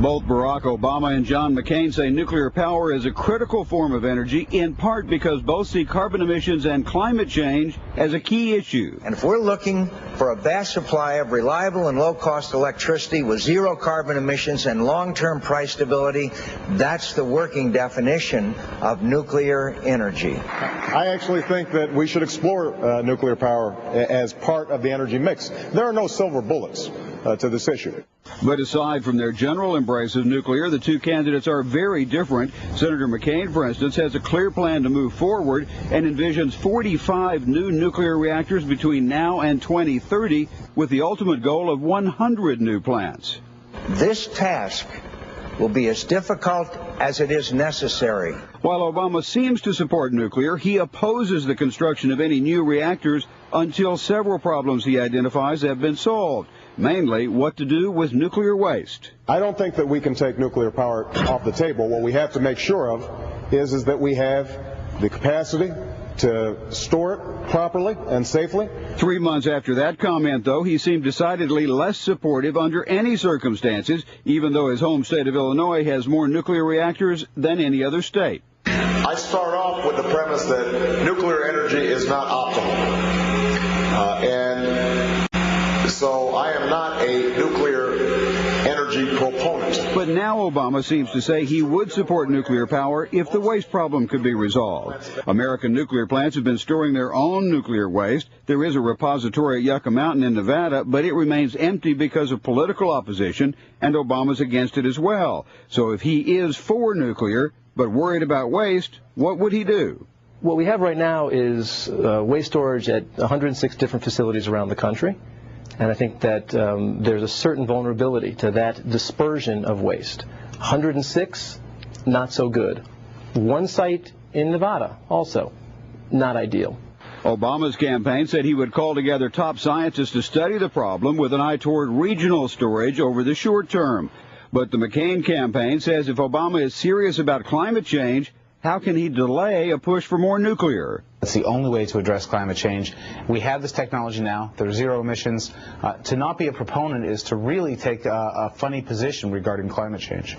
Both Barack Obama and John McCain say nuclear power is a critical form of energy, in part because both see carbon emissions and climate change as a key issue. And if we're looking for a vast supply of reliable and low-cost electricity with zero carbon emissions and long-term price stability, that's the working definition of nuclear energy. I actually think that we should explore nuclear power as part of the energy mix. There are no silver bullets to this issue. But aside from their general embrace of nuclear, the two candidates are very different. Senator McCain, for instance, has a clear plan to move forward and envisions 45 new nuclear reactors between now and 2030, with the ultimate goal of 100 new plants. This task will be as difficult as it is necessary. While Obama seems to support nuclear, he opposes the construction of any new reactors until several problems he identifies have been solved. Mainly, what to do with nuclear waste. I don't think that we can take nuclear power off the table. What we have to make sure of is that we have the capacity to store it properly and safely. 3 months after that comment, though, he seemed decidedly less supportive under any circumstances, even though his home state of Illinois has more nuclear reactors than any other state. I start off with the premise that nuclear energy is not optimal. So I am not a nuclear energy proponent. But now Obama seems to say he would support nuclear power if the waste problem could be resolved. American nuclear plants have been storing their own nuclear waste. There is a repository at Yucca Mountain in Nevada, but it remains empty because of political opposition, and Obama's against it as well. So if he is for nuclear, but worried about waste, what would he do? What we have right now is waste storage at 106 different facilities around the country. And I think that there's a certain vulnerability to that dispersion of waste. 106, not so good. One site in Nevada, also not ideal. Obama's campaign said he would call together top scientists to study the problem with an eye toward regional storage over the short term. But the McCain campaign says if Obama is serious about climate change, how can he delay a push for more nuclear? It's the only way to address climate change. We have this technology now. There's zero emissions. To not be a proponent is to really take a funny position regarding climate change.